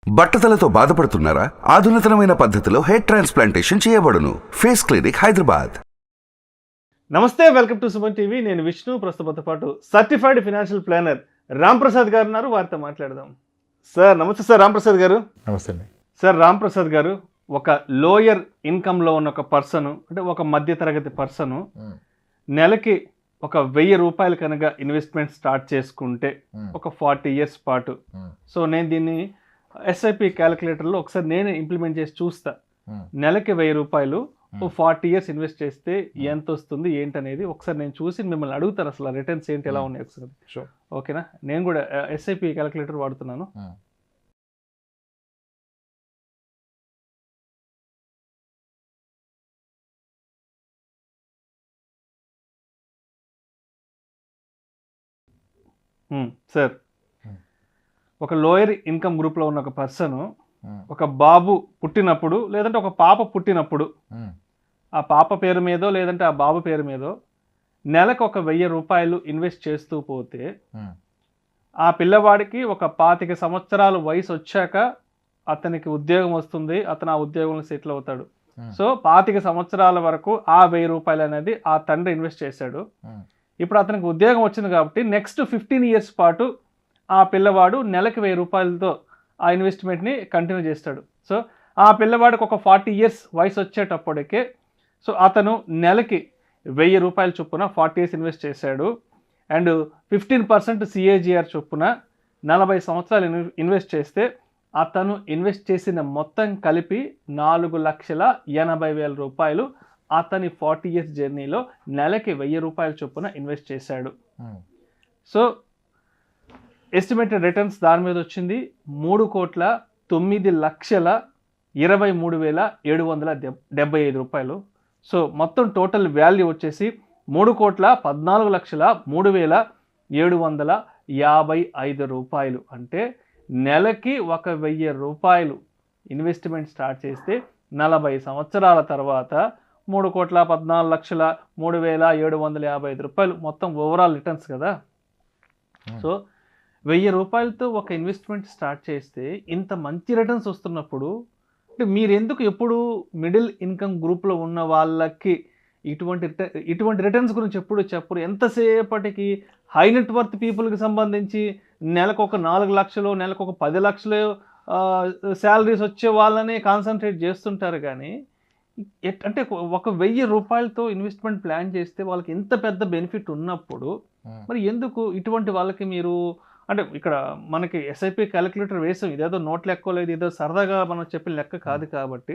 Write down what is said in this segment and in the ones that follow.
బట్టతలతో బాధపడుతున్నారా? ఆధునితనమైన పద్ధతిలో hair transplantation చేయబడును. Face clinic Hyderabad. నమస్తే, వెల్కమ్ టు సుమన్ టీవీ. నేను విష్ణు. ప్రస్తుతంతో పాటు certified financial planner Ram Prasad గారు ఉన్నారు. వారితో మాట్లాడదాం. సార్ నమస్తే. సార్ రామ్ ప్రసాద్ గారు. నమస్తే అండి. సార్ రామ్ ప్రసాద్ గారు, ఒక లోయర్ ఇన్కమ్లో ఉన్న ఒక పర్సన్, అంటే ఒక మధ్యతరగతి పర్సన్ నెలకి ఒక 1000 రూపాయలు కనుక ఇన్వెస్ట్మెంట్ స్టార్ట్ చేసుకుంటే ఒక 40 years పాటు, సో నేను దీన్ని ఎస్ఐపి క్యాలిక్యులేటర్లో ఒకసారి నేను ఇంప్లిమెంట్ చేసి చూస్తా. నెలకి 1000 రూపాయలు 40 years ఇన్వెస్ట్ చేస్తే ఎంత వస్తుంది ఏంటనేది ఒకసారి నేను చూసి మిమ్మల్ని అడుగుతాను. అసలు రిటర్న్స్ ఏంటి, ఎలా ఉన్నాయి ఒకసారి. ఓకేనా? నేను కూడా ఎస్ఐపి క్యాలిక్యులేటర్ వాడుతున్నాను. సార్, ఒక లోయర్ ఇన్కమ్ గ్రూప్లో ఉన్న ఒక పర్సన్, ఒక బాబు పుట్టినప్పుడు లేదంటే ఒక పాప పుట్టినప్పుడు, ఆ పాప పేరు మీదో లేదంటే ఆ బాబు పేరు మీదో నెలకు ఒక 1000 రూపాయలు ఇన్వెస్ట్ చేస్తూ పోతే, ఆ పిల్లవాడికి ఒక 25 సంవత్సరాలు వయసు వచ్చాక అతనికి ఉద్యోగం వస్తుంది. అతను ఆ ఉద్యోగంలో సెటిల్ అవుతాడు. సో 25 సంవత్సరాల వరకు ఆ 1000 రూపాయలు అనేది ఆ తండ్రి ఇన్వెస్ట్ చేశాడు. ఇప్పుడు అతనికి ఉద్యోగం వచ్చింది కాబట్టి నెక్స్ట్ 15 years పాటు ఆ పిల్లవాడు నెలకి 1000 రూపాయలతో ఆ ఇన్వెస్ట్మెంట్ని కంటిన్యూ చేస్తాడు. సో ఆ పిల్లవాడికి ఒక 40 years వయసు వచ్చేటప్పటికే, సో అతను నెలకి 1000 రూపాయల చొప్పున 40 years ఇన్వెస్ట్ చేశాడు. అండ్ 15% CAGR చొప్పున 40 సంవత్సరాలు ఇన్వెస్ట్ చేస్తే అతను ఇన్వెస్ట్ చేసిన మొత్తం కలిపి 4,80,000 రూపాయలు అతని 40 years జర్నీలో నెలకి 1000 రూపాయల చొప్పున ఇన్వెస్ట్ చేశాడు. సో ఎస్టిమేటెడ్ రిటర్న్స్ దాని మీద వచ్చింది 3,09,23,775 రూపాయలు. సో మొత్తం టోటల్ వాల్యూ వచ్చేసి 3,14,03,755 రూపాయలు. అంటే నెలకి 1000 రూపాయలు ఇన్వెస్ట్మెంట్ స్టార్ట్ చేస్తే 40 సంవత్సరాల తర్వాత 3,14,03,755 రూపాయలు మొత్తం ఓవరాల్ రిటర్న్స్ కదా. సో 1000 రూపాయలతో ఒక ఇన్వెస్ట్మెంట్ స్టార్ట్ చేస్తే ఇంత మంచి రిటర్న్స్ వస్తున్నప్పుడు, అంటే మీరు ఎందుకు ఎప్పుడు మిడిల్ ఇన్కమ్ గ్రూప్లో ఉన్న వాళ్ళకి ఇటువంటి రిటర్న్స్ గురించి ఎప్పుడు చెప్పరు? ఎంతసేపటికి హై నెట్వర్త్ పీపుల్కి సంబంధించి నెలకు ఒక 4 లక్షలు, నెలకు ఒక 10 లక్షలు శాలరీస్ వచ్చే వాళ్ళని కాన్సన్ట్రేట్ చేస్తుంటారు. కానీ అంటే ఒక 1000 రూపాయలతో ఇన్వెస్ట్మెంట్ ప్లాన్ చేస్తే వాళ్ళకి ఎంత పెద్ద బెనిఫిట్ ఉన్నప్పుడు మరి ఎందుకు ఇటువంటి వాళ్ళకి మీరు, అంటే ఇక్కడ మనకి ఎస్ఐపి క్యాలిక్యులేటర్ వేసాం, ఇదేదో నోట్ లెక్క లేదు, ఏదో సరదాగా మనం చెప్పిన లెక్క కాదు. కాబట్టి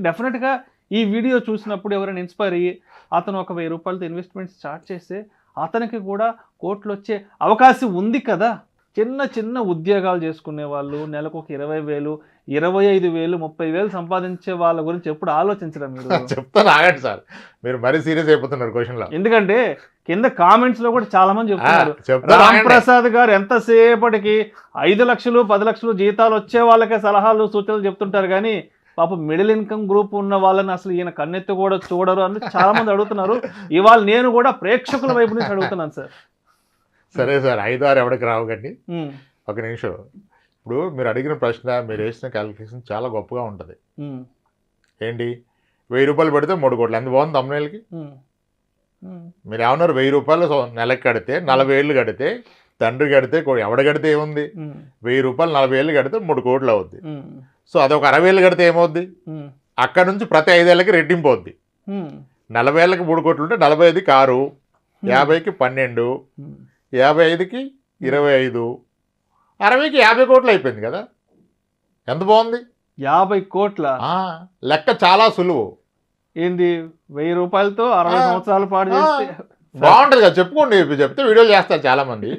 డెఫినెట్గా ఈ వీడియో చూసినప్పుడు ఎవరైనా ఇన్స్పైర్ అయ్యి అతను ఒక 1000 రూపాయలతో ఇన్వెస్ట్మెంట్ స్టార్ట్ చేస్తే అతనికి కూడా కోట్లు వచ్చే అవకాశం ఉంది కదా. చిన్న చిన్న ఉద్యోగాలు చేసుకునే వాళ్ళు నెలకు ఒక 20,000, 25,000, 30,000 సంపాదించే వాళ్ళ గురించి ఎప్పుడు ఆలోచించడం? మీరు చెప్తాను, ఆగండి సార్, మీరు మరీ సీరియస్ అయిపోతున్నారు క్వశ్చన్లో. ఎందుకంటే కింద కామెంట్స్ లో కూడా చాలా మంది చెప్తున్నారు, రామ్ ప్రసాద్ గారు ఎంతసేపటికి 5 లక్షలు 10 లక్షలు జీతాలు వచ్చే వాళ్ళకే సలహాలు సూచనలు చెప్తుంటారు, కానీ పాపం మిడిల్ ఇన్కమ్ గ్రూప్ ఉన్న వాళ్ళని అసలు ఈయన కన్నెత్తి కూడా చూడరు అని చాలా మంది అడుగుతున్నారు. ఇవాళ నేను కూడా ప్రేక్షకుల వైపు నుంచి అడుగుతున్నాను సార్. సరే సార్, 5, 6 ఎవరికి రావు కండి. ఒక నిమిషం. ఇప్పుడు మీరు అడిగిన ప్రశ్న, మీరు వేసిన క్యాలిక్యులేషన్ చాలా గొప్పగా ఉంటుంది. ఏంటి, 1000 రూపాయలు పెడితే 3 కోట్లు, ఎంత బాగుంది తమ్ముళ్ళకి. మీరు ఏమన్నారు, 1000 రూపాయలు నెలకి కడితే 40 ఏళ్ళు కడితే, తండ్రి కడితే ఎవడ కడితే ఏముంది, 1000 రూపాయలు 40 ఏళ్ళు కడితే 3 కోట్లు అవుద్ది. సో అదొక 60 ఏళ్ళు కడితే ఏమవుద్ది, అక్కడ నుంచి ప్రతి 5 ఏళ్ళకి రెట్టింపు అవుద్ది. 40 ఏళ్ళకి 3 కోట్లు ఉంటే 45కి 6, 50కి 12, 55కి 25, 60కి 50 కోట్లు అయిపోయింది కదా. ఎంత బాగుంది. 50 కోట్ల లెక్క చాలా సులువు. ఏంది 1000 రూపాయలతో 60 సంవత్సరాల పాటు చేస్తే బాగుంటుంది కదా. చెప్పుకోండి, చెప్తే వీడియోలు చేస్తారు చాలా మంది.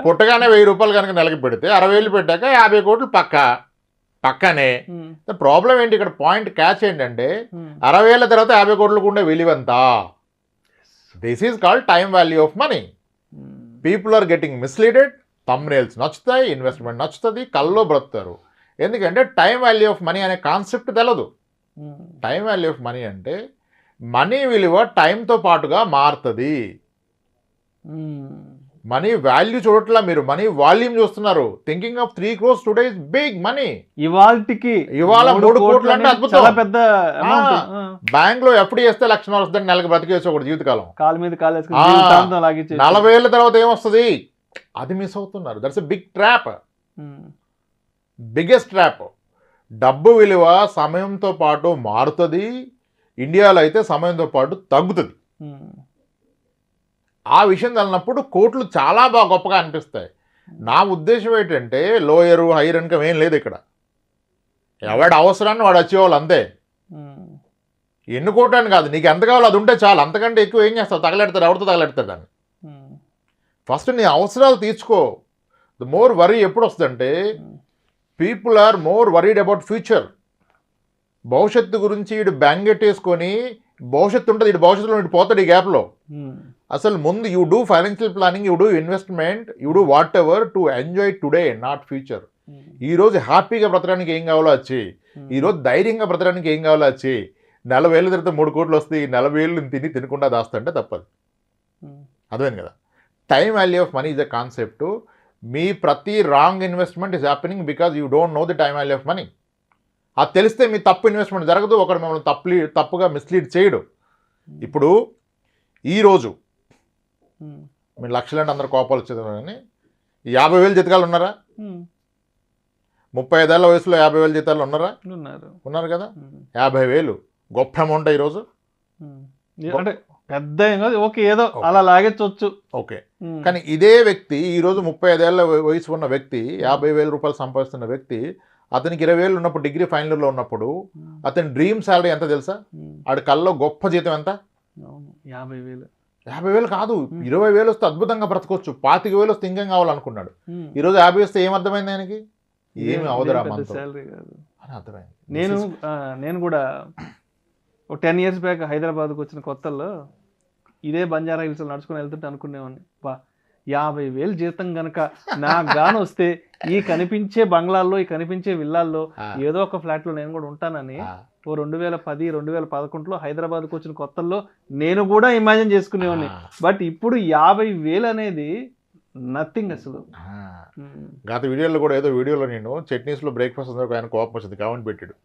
పుట్టగానే 1000 రూపాయలు కనుక నెలకి పెడితే 60 ఏళ్ళు పెట్టాక 50 కోట్లు పక్కనే. ప్రాబ్లం ఏంటి ఇక్కడ, పాయింట్ క్యాచ్ ఏంటంటే 60 ఏళ్ళ తర్వాత 50 కోట్లకు ఉండే విలువంత. This is called time value of money. People are getting misleaded. Thumbnails నచ్చుతాయి, ఇన్వెస్ట్మెంట్ నచ్చుతుంది, కల్లో బ్రతుకుతారు. ఎందుకంటే టైం వాల్యూ ఆఫ్ మనీ అనే కాన్సెప్ట్ తెలదు. టైం వాల్యూ ఆఫ్ మనీ అంటే మనీ విలువ టైంతో పాటుగా మారుతుంది. మనీ వాల్యూ చూడట్లా, మీరు మనీ వాల్యూమ్ చూస్తున్నారు. Thinking of 3 crores today is big money. ఇవాళ 3 కోట్లు అంటే అద్భుతం. చాలా పెద్ద బ్యాంక్ లో ఎఫ్డి చేస్తే 1,00,000 వస్తుంది, నెలకు బ్రతికేసి ఒకటి జీవితకాలం. కాలు మీద కాలు 40 ఏళ్ళ తర్వాత ఏమొస్తుంది, అది మిస్ అవుతున్నారు. That's a big trap, biggest trap. డబ్బు విలువ సమయంతో పాటు మారుతుంది, ఇండియాలో అయితే సమయంతో పాటు తగ్గుతుంది. ఆ విషయం తెలినప్పుడు కోట్లు చాలా బాగా గొప్పగా అనిపిస్తాయి. నా ఉద్దేశం ఏంటంటే లోయరు హైయర్ ఇన్కమ్ ఏం లేదు ఇక్కడ. ఎవడి అవసరాన్ని వాడు వచ్చేవాళ్ళు అంతే. ఎన్ని కోట్లు అని కాదు, నీకు ఎంత కావాలో అది ఉంటే చాలు. అంతకంటే ఎక్కువ ఏం చేస్తావు, తగలెడతాడు, ఎవరితో తగలెడతాడు అని. ఫస్ట్ నీ అవసరాలు తీర్చుకో. ద మోర్ వరీ ఎప్పుడు వస్తుందంటే people are more worried about future. భవిష్యత్తు గురించి వీడు బెంగెట్టేసుకొని భవిష్యత్తు ఉంటుంది, వీడు భవిష్యత్తులో వీడు పోతాడు ఈ గ్యాప్లో. అసలు ముందు you do financial planning, you do investment, you do what ever to enjoy today not future. ఈరోజు హ్యాపీగా బ్రతకడానికి ఏం కావాలో వచ్చి, ఈరోజు ధైర్యంగా బ్రతకడానికి ఏం కావాలో వచ్చి. 40 ఏళ్ళ తర్వాత 3 కోట్లు వస్తే ఈ 40 ఏళ్ళు తినకుండా దాస్తుంటే తప్పదు. అర్థమైంది కదా. Time value of money is a concept. మీ ప్రతి wrong investment is happening because you don't know the time value of money. అది తెలిస్తే మీ తప్పు ఇన్వెస్ట్మెంట్ జరగదు, ఒకడు మిమ్మల్ని తప్పుగా మిస్లీడ్ చేయడు. ఇప్పుడు ఈరోజు మీరు లక్షలంటే అందరు కోపాలు వచ్చేది కానీ 50,000 జీతాలు ఉన్నారా? 35 ఏళ్ళ వయసులో 50,000 జీతాలు ఉన్నారా? ఉన్నారు కదా. 50,000 గొప్ప అమౌంట్ ఈరోజు. అంటే పెద్ద ఓకే, ఏదో అలా లాగేచ్చు. ఓకే, కానీ ఇదే వ్యక్తి ఈరోజు 35 ఏళ్ళ వయసు ఉన్న వ్యక్తి, 50,000 రూపాయలు సంపాదిస్తున్న వ్యక్తి, అతనికి 20,000 ఉన్నప్పుడు డిగ్రీ ఫైనల్ ఇయర్లో ఉన్నప్పుడు అతని డ్రీమ్ శాలరీ ఎంత తెలుసా? ఆడి కల్లో గొప్ప జీతం ఎంత? 50,000. 50,000 కాదు, 20,000 వస్తే అద్భుతంగా బ్రతకొచ్చు. 25,000 వస్తే ఇంకేం కావాలనుకున్నాడు. ఈరోజు 50 వస్తే ఏమర్థమైంది ఆయనకి? ఏమి అవదరా శాలరీ కాదు అని అర్థమైంది. నేను కూడా ఒక 10 years బ్యాక్ హైదరాబాద్కి వచ్చిన కొత్తల్లో ఇదే బంజారా హిల్స్ నడుచుకుని వెళ్తుంటే అనుకునేవాడిని, 50,000 జీతం కనుక నాకు గాను వస్తే ఈ కనిపించే బంగ్లాల్లో, ఈ కనిపించే విల్లాల్లో ఏదో ఒక ఫ్లాట్లో నేను కూడా ఉంటానని 2010, 2011లో హైదరాబాద్కి వచ్చిన కొత్తల్లో నేను కూడా ఇమాజిన్ చేసుకునేవాడిని. బట్ ఇప్పుడు 50,000 అనేది నథింగ్ అసలు. గత వీడియోలో కూడా ఏదో వీడియోలో నేను చట్నీస్లో బ్రేక్ఫాస్ట్ అందరూ ఆయన కోపం వచ్చింది, కామెంట్ పెట్టాడు,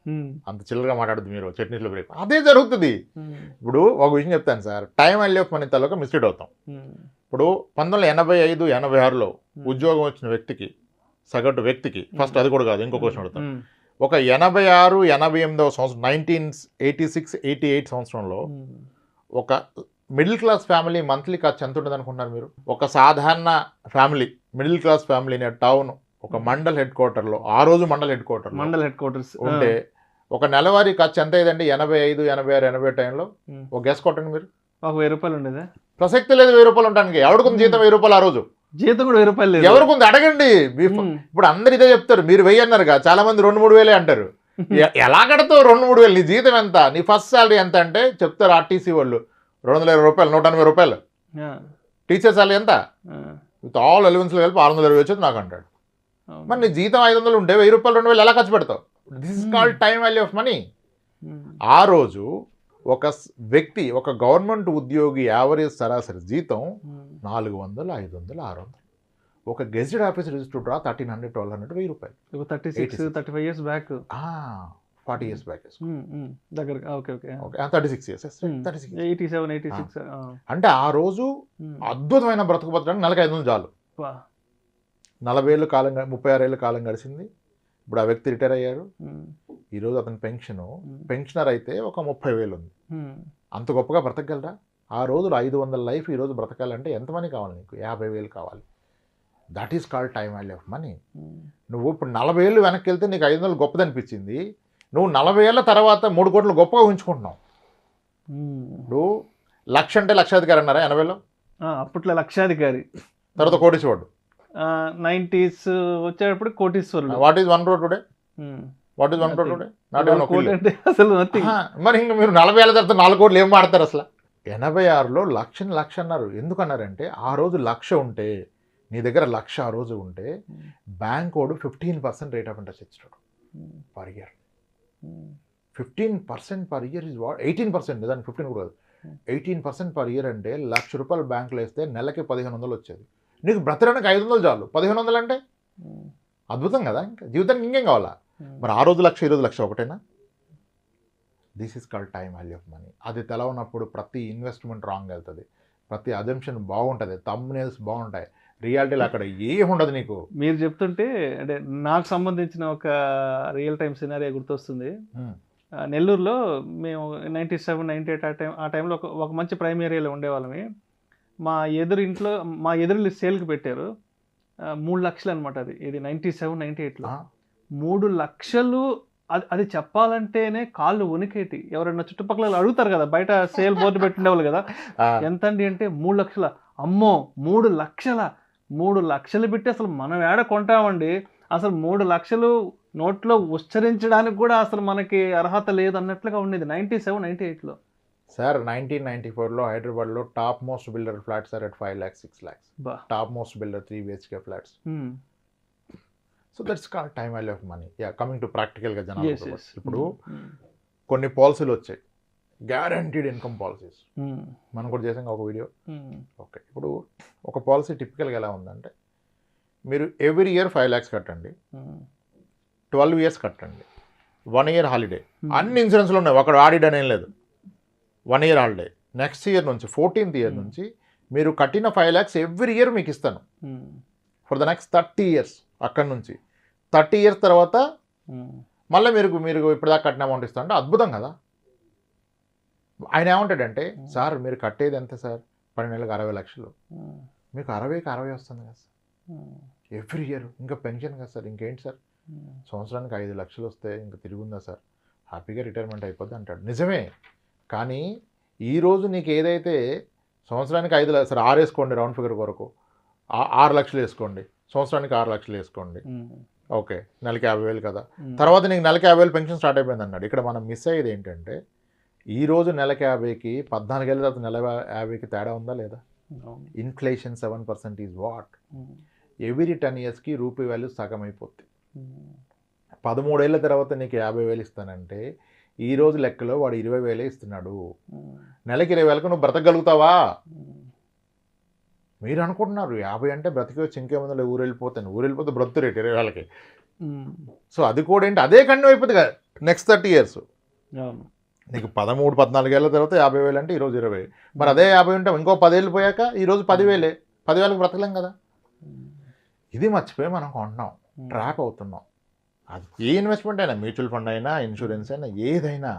అంత చిల్లరగా మాట్లాడదు మీరు చట్నీస్లో బ్రేక్ఫాస్ట్. అదే జరుగుతుంది. ఇప్పుడు ఒక విషయం చెప్తాను sir, time value of money తలక మిస్లీడ్ అవుతాం. ఇప్పుడు 1985, 86లో ఉద్యోగం వచ్చిన వ్యక్తికి, సగటు వ్యక్తికి, ఫస్ట్ అది కూడా కాదు ఇంకో క్వశ్చన్ అడుగుతాం, ఒక 86, 88వ సంవత్సరం 1986, 88 సంవత్సరంలో ఒక మిడిల్ క్లాస్ ఫ్యామిలీ మంత్లీ ఖర్చు ఎంత ఉంటుంది అనుకుంటున్నారు మీరు? ఒక సాధారణ family, middle class family town, ఒక మండల్ హెడ్ క్వార్టర్లో, ఆ రోజు మండల్ హెడ్ క్వార్టర్స్ ఉంటే ఒక నెలవారీ ఖర్చు ఎంత అయ్యిందండి? 85, 86, 80 టైంలో ఒక గెస్ కొట్టండి మీరు. ఒక 1000 రూపాయలు ఉండేదా? ప్రసక్తి లేదు 1000 రూపాయలు ఉండడానికి. ఎవరికి జీతం 1000 రూపాయలు? ఆ రోజు జీతం కూడా 1000 రూపాయలు లేదు. ఎవరికి ఉంది అడగండి. ఇప్పుడు అందరు ఇదే చెప్తారు, మీరు 1000 అన్నారుగా, చాలా మంది 2-3 వేలే అంటారు. ఎలా కడతావు 2-3 వేలు? నీ జీతం ఎంత? నీ ఫస్ట్ శాలరీ ఎంత అంటే చెప్తారు ఆర్టీసీ వాళ్ళు 220 రూపాయలు, 180 రూపాయలు. టీచర్ శాలరీ ఎంత? విత్ ఆల్ అలవెన్స్లో కలిపి 620 వచ్చేది నాకు అంటాడు. మరి నీ జీతం 500 ఉంటే 1000 రూపాయలు 2000 ఎలా ఖర్చు పెడతావు? This is called time value of money. ఆ రోజు ఒక వ్యక్తి, ఒక గవర్నమెంట్ ఉద్యోగి యావరేజ్ సరాసరి జీతం 400, 500, 600. ఒక gazetted officer used to draw 1,300, 1,200, 1000 రూపాయలు. 35 years బ్యాక్, 40 years బ్యాక్ దగ్గర. Okay, 36 years, 87, 86. అంటే ఆ రోజు అద్భుతమైన బ్రతుకు బతకడానికి నెలకు 500 చాలు. 40 ఏళ్ళు కాలం, 36 ఏళ్ళ కాలం గడిచింది. ఇప్పుడు ఆ వ్యక్తి రిటైర్ అయ్యారు. ఈరోజు అతని పెన్షనర్ అయితే ఒక 30,000 ఉంది. అంత గొప్పగా బ్రతకగలరా? ఆ రోజులు 500 లైఫ్ ఈరోజు బ్రతకాలంటే ఎంత మనీ కావాలి నీకు? 50,000 కావాలి. That is called time value of money. నువ్వు ఇప్పుడు 40 ఏళ్ళు వెనక్కి వెళ్తే నీకు 500 గొప్పదనిపించింది. నువ్వు 40 ఏళ్ళ తర్వాత 3 కోట్లు గొప్పగా ఉంచుకుంటున్నావు. ఇప్పుడు 1,00,000 అంటే లక్షాధికారి అన్నారా 80లో? అప్పట్లో లక్షాధికారి, తర్వాత కోటీశ్వరుడు. 90s వచ్చేటప్పుడు కోటీశ్వరుడు. What is 1 crore today? What is 1 crore today? Not even 1 crore. అసలు మరి ఇంకా మీరు 40 ఏళ్ళ తర్వాత 4 కోట్లు ఏం మాడతారు అసలు? 86లో 1,00,000 అన్నారు. ఎందుకన్నారంటే ఆ రోజు 1,00,000 ఉంటే, నీ దగ్గర 1,00,000 ఆ రోజు ఉంటే బ్యాంక్ వాడు 15% రేట్ ఆఫ్ ఇంట్రెస్ట్ ఇస్తాడు per year. 15% per year is what? 18%, దానికి 15 కూడా కాదు, 18% పర్ ఇయర్ అంటే 1,00,000 రూపాయలు బ్యాంకులో వేస్తే నెలకి 1,500 వచ్చేది. నీకు బ్రతకడానికి 500 చాలు, 1500 అంటే అద్భుతం కదా. ఇంకా జీవితానికి ఇంకేం కావాలా? మరి ఆ రోజు లక్ష, ఈ రోజు లక్ష ఒకటేనా? This is called time value of money. అది తెలవనప్పుడు ప్రతి ఇన్వెస్ట్మెంట్ రాంగ్ వెళ్తుంది, ప్రతి అజంప్షన్ బాగుంటుంది, థంబ్నెయిల్స్ బాగుంటాయి, రియాలిటీలో అక్కడ ఏం ఉండదు నీకు. మీరు చెప్తుంటే అంటే నాకు సంబంధించిన ఒక రియల్ టైం సినారియో గుర్తొస్తుంది. నెల్లూరులో మేము 97, 98 ఆ టైంలో ఒక మంచి ప్రైమ్ ఏరియాలో ఉండేవాళ్ళమి. మా ఎదురు సేల్కి పెట్టారు. 3 లక్షలు అనమాట. ఇది 97, 98లో 3 లక్షలు. అది చెప్పాలంటేనే కాళ్ళు వణికేటి. ఎవరైనా చుట్టుపక్కల అడుగుతారు కదా, బయట సేల్ బోర్డు పెట్టిండేవాళ్ళు కదా, ఎంతండి అంటే 3 లక్షల. అమ్మో 3 లక్షల, 3 లక్షలు పెట్టి అసలు మనం ఏడ కొంటామండి? అసలు 3 లక్షలు నోట్లో ఉచ్చరించడానికి కూడా అసలు మనకి అర్హత లేదు అన్నట్లుగా ఉండేది 97, 98లో. సార్ 1994లో హైదరాబాద్లో top most builder flats are at 5 lakhs, 6 lakhs. Top most builder 3 BHK flats. So that's called time value of money. Yeah, coming to ప్రాక్టికల్గా జనాలు ఇప్పుడు కొన్ని పాలసీలు వచ్చాయి, గ్యారంటీడ్ ఇన్కమ్ పాలసీస్. మనం కూడా చేసాం ఒక వీడియో. ఓకే, ఇప్పుడు ఒక పాలసీ టిపికల్గా ఎలా ఉందంటే, మీరు ఎవ్రీ ఇయర్ 5 lakhs కట్టండి, 12 years కట్టండి, 1 year హాలిడే. అన్ని ఇన్సూరెన్స్లు ఉన్నాయి, ఒకడు ఆడిట్ అనేం లేదు. 1 year హాలిడే. నెక్స్ట్ ఇయర్ నుంచి 14th year నుంచి మీరు కట్టిన 5 lakhs ఎవ్రీ ఇయర్ మీకు ఇస్తాను ఫర్ ద నెక్స్ట్ 30 years. అక్కడి నుంచి 30 years తర్వాత మళ్ళీ మీరు ఇప్పటిదాకా కట్టిన అమౌంట్ ఇస్తా అంటే అద్భుతం కదా. ఆయన ఏమంటాడంటే, సార్ మీరు కట్టేది ఎంత సార్? 12 నెలలకు 60 లక్షలు, మీకు 60కి 60 వస్తుంది కదా సార్ ఎవ్రీ ఇయర్. ఇంకా పెన్షన్ కదా సార్, ఇంకేంటి సార్, సంవత్సరానికి 5 లక్షలు వస్తే ఇంకా తిరుగుందా సార్, హ్యాపీగా రిటైర్మెంట్ అయిపోద్ది అంటాడు. నిజమే, కానీ ఈరోజు నీకు ఏదైతే సంవత్సరానికి 5 లక్షలు, 6 వేసుకోండి రౌండ్ ఫిగర్ కొరకు, 6 లక్షలు వేసుకోండి, సంవత్సరానికి 6 లక్షలు వేసుకోండి, ఓకే, నెలకి 50,000 కదా. తర్వాత నీకు నెలకి 50,000 పెన్షన్ స్టార్ట్ అయిపోయింది అన్నాడు. ఇక్కడ మనం మిస్ అయ్యేది ఏంటంటే, ఈరోజు నెలకి 50కి 14 ఏళ్ళ తర్వాత నెల 50కి తేడా ఉందా లేదా? Inflation 7% is what. ఎవ్రీ 10 yearsకి రూపీ వాల్యూ సగం అయిపోద్ది. 13 ఏళ్ళ తర్వాత నీకు 50,000 ఇస్తానంటే ఈ రోజు లెక్కలో వాడు 20,000 ఇస్తున్నాడు. నెలకి 20,000కు నువ్వు బ్రతకగలుగుతావా? మీరు అనుకుంటున్నారు 50 అంటే బ్రతికొచ్చి ఇంకేముందో ఊరు వెళ్ళిపోతే బ్రతు రేట్ 20,000కి. సో అది కూడా ఏంటి, అదే కంటిన్యూ అయిపోతుంది కదా నెక్స్ట్ 30 years. నీకు 13, 14 ఏళ్ళ తర్వాత 50,000 అంటే ఈరోజు 20. మరి అదే 50 ఉంటే ఇంకో 10 ఏళ్ళు పోయాక ఈరోజు 10,000. 10,000కి బ్రతకలేం కదా. ఇది మర్చిపోయి మనం కొంటున్నాం, ట్రాప్ అవుతున్నాం. అది ఏ ఇన్వెస్ట్మెంట్ అయినా, మ్యూచువల్ ఫండ్ అయినా, ఇన్సూరెన్స్ అయినా, ఏదైనా,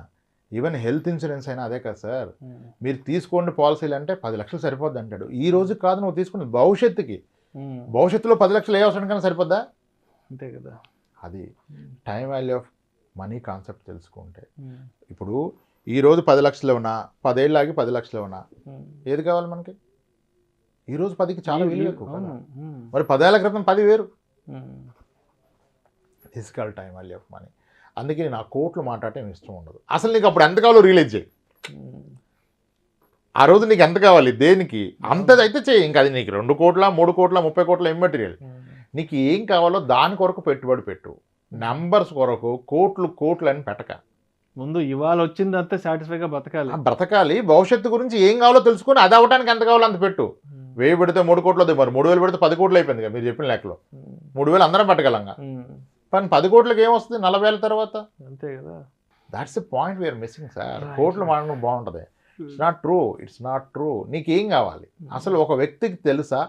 ఈవెన్ హెల్త్ ఇన్సూరెన్స్ అయినా అదే కదా సార్. మీరు తీసుకోండి పాలసీలు అంటే 10 లక్షలు సరిపోద్ది అంటాడు. ఈ రోజు కాదు నువ్వు తీసుకుని భవిష్యత్తుకి, భవిష్యత్తులో 10 లక్షలు ఏ అవసరం కన్నా సరిపోద్దా? అంతే కదా. అది time value of money concept తెలుసుకుంటే, ఇప్పుడు ఈరోజు 10 లక్షలు ఉన్నా, 10 ఏళ్ళు ఆగి 10 లక్షలు ఉన్నా, ఏది కావాలి మనకి? ఈరోజు 10కి చాలా విలువ ఎక్కువ కదా. మరి 10 ఏళ్ల క్రితం 10 వేరు. This call time value of money. అందుకే నేను ఆ కోట్లు మాట్లాడటం ఇష్టం ఉండదు. అసలు నీకు అప్పుడు ఎంత కావాలో రియలైజ్ చేయి. ఆ రోజు నీకు ఎంత కావాలి, దేనికి అంతదైతే చేయి. ఇంకా అది నీకు 2 కోట్ల, 3 కోట్ల, 30 కోట్ల ఇమ్మెటీరియల్, నీకు ఏం కావాలో దాని కొరకు పెట్టుబడి పెట్టు. నంబర్స్ కొరకు కోట్లు అని పెట్టక, ముందు ఇవాళ వచ్చిందంతా సాటిస్ఫైగా బ్రతకాలి. భవిష్యత్తు గురించి ఏం కావాలో తెలుసుకొని అది అవ్వడానికి ఎంత కావాలో అంత పెట్టు. 1000 పెడితే 3 కోట్లు అవుతాయి, మరి 3,000 పెడితే 10 కోట్లు అయిపోయింది కదా మీరు చెప్పిన లెక్కలో. 3,000 అందరం పెట్టగలంగా, కానీ 10 కోట్లకి ఏమొస్తుంది 40 ఏళ్ళ తర్వాత? అంతే కదా. That's the point we are missing sir. కోట్లు మాడడం బాగుంటుంది, ఇట్స్ నాట్ ట్రూ. నీకేం కావాలి అసలు? ఒక వ్యక్తికి తెలుసా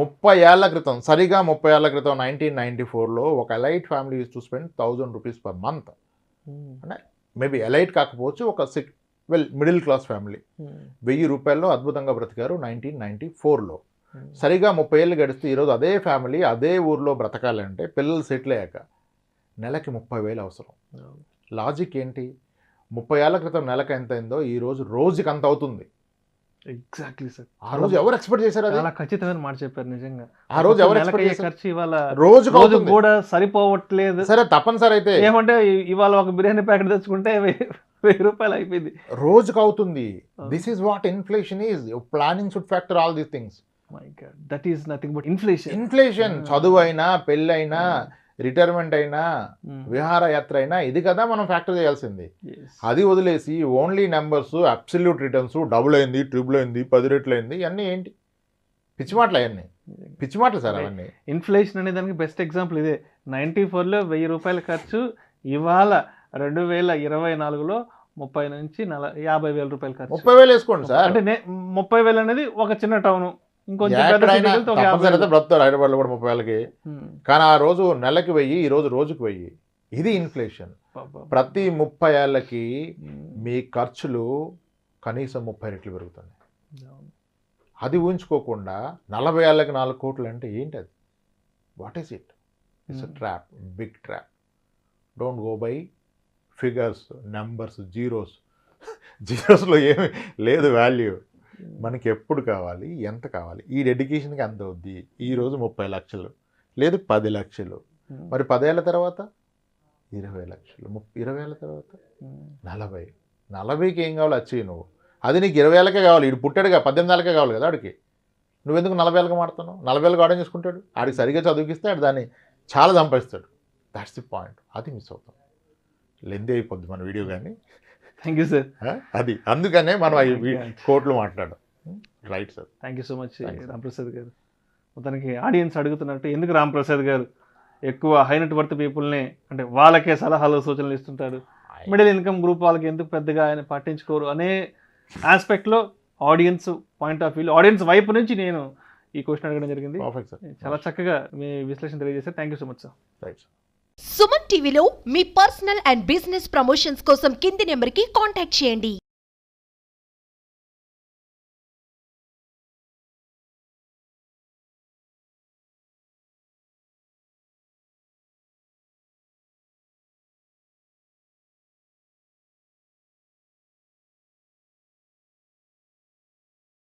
30 ఏళ్ల క్రితం, సరిగా 30 ఏళ్ల క్రితం 1994లో ఒక elite family use to spend 1,000 rupees per month. అంటే మేబీ ఎలైట్ కాకపోవచ్చు, ఒక మిడిల్ క్లాస్ ఫ్యామిలీ 1,000 రూపాయల్లో అద్భుతంగా బ్రతికారు 1994లో. సరిగా 30 ఏళ్ళు గడిస్తే ఈరోజు అదే ఫ్యామిలీ అదే ఊర్లో బ్రతకాలంటే పిల్లలు సెటిల్ అయ్యాక నెలకి 30,000 అవసరం. లాజిక్ ఏంటి? 30 ఏళ్ల క్రితం నెలకు ఎంత అయిందో ఈరోజు రోజుకి అంత అవుతుంది. Exactly sir. ఆ రోజు ఎవరు ఎక్స్పెక్ట్ చేశారు? అది చాలా ఖచ్చితమైన మాట చెప్పారు నిజంగా. ఆ రోజు ఎవరు ఎక్స్పెక్ట్ చేశారు? ఖర్చు ఇవాళ రోజు కూడా సరిపోవట్లేదు. సరే తప్పనిసరి అయితే ఏమంటే ఇవాళ ఒక బిర్యానీ ప్యాకెట్ తెచ్చుకుంటే 1,000 రూపాయలు అయిపోయింది, రోజుకి అవుతుంది. This is what inflation is. Planning should factor all these things. My God, that is nothing but inflation. చదువు అయినా, పెళ్ళైనా, రిటైర్మెంట్ అయినా, విహారయాత్ర అయినా ఇది కదా మనం ఫ్యాక్టర్ చేయాల్సింది. అది వదిలేసి only numbers, absolute returns, double అయింది, ట్రిపుల్ అయింది, 10 రెట్లు అయింది, ఇవన్నీ ఏంటి పిచ్చి మాటలు అవన్నీ. పిచ్చి మాటలు సార్ అవన్నీ. ఇన్ఫ్లేషన్ అనే దానికి బెస్ట్ ఎగ్జాంపుల్ ఇదే. 94లో 1000 రూపాయల ఖర్చు ఇవాళ 2024లో 30 నుంచి 50,000 రూపాయలు ఖర్చు. 30,000 వేసుకోండి సార్. అంటే 30,000 అనేది ఒక చిన్న టౌన్, ఇంకొంచెం పెద్ద ఎక్కడైనా city వెళ్తే ఒక తప్పనిసరి 50,000. బ్రతుకుతారు హైదరాబాద్లో కూడా 30,000కి. ఉమ్. కానీ ఆ రోజు నెలకి 1000, ఈ రోజు రోజుకి 1000. ఇది ఇన్ఫ్లేషన్. ప్రతి 30 ఏళ్ళకి మీ ఖర్చులు కనీసం 30 రెట్లు పెరుగుతున్నాయి. అది ఊహించుకోకుండా 40 ఏళ్ళకి 4 కోట్లు అంటే ఏంటి అది? What is it? It's trap, big trap. Don't go by figures, numbers, జీరోస్లో ఏమి లేదు వాల్యూ. మనకి ఎప్పుడు కావాలి, ఎంత కావాలి, ఈ డెడికేషన్కి ఎంత అవుద్ది. ఈరోజు 30 లక్షలు లేదు 10 లక్షలు, మరి 10 ఏళ్ళ తర్వాత 20 లక్షలు, 20 ఏళ్ళ తర్వాత 40కి ఏం కావాలి అచ్చీ నువ్వు. అది నీకు 20 ఏళ్ళకే కావాలి. ఇటు పుట్టాడుగా 18 ఏళ్ళకే కావాలి కదా ఆడికి. నువ్వెందుకు 40 ఏళ్ళకి మాడుతున్నావు? 40 ఏళ్ళకి ఆర్డర్ చేసుకుంటాడు. ఆడికి సరిగ్గా చదివిస్తే ఆడు దాన్ని చాలా సంపాదిస్తాడు. That's the point. అది మిస్ అవుతాం. లెంది అయిపోద్ది మన వీడియో కానీ. Thank you sir. అది అందుకనే మనం కోట్లు మాట్లాడడం. Right sir. Thank you so much Ramprasad గారు. మొత్తానికి ఆడియన్స్ అడుగుతున్నట్టు ఎందుకు రాంప్రసాద్ గారు ఎక్కువ హై నెట్ వర్త్ పీపుల్ని, అంటే వాళ్ళకే సలహాలు సూచనలు ఇస్తుంటాడు, మిడిల్ ఇన్కమ్ గ్రూప్ వాళ్ళకి ఎందుకు పెద్దగా ఆయన పట్టించుకోరు అనే ఆస్పెక్ట్లో audience point of view, audience వైపు నుంచి నేను ఈ క్వశ్చన్ అడగడం జరిగింది. Perfect sir. చాలా చక్కగా మీ విశ్లేషణ తెలియజేశారు. Thank you so much sir. Right sir. Suman టీవీలో మీ పర్సనల్ అండ్ బిజినెస్ ప్రమోషన్స్ కోసం కింది నెంబర్కి కాంటాక్ట్ చేయండి.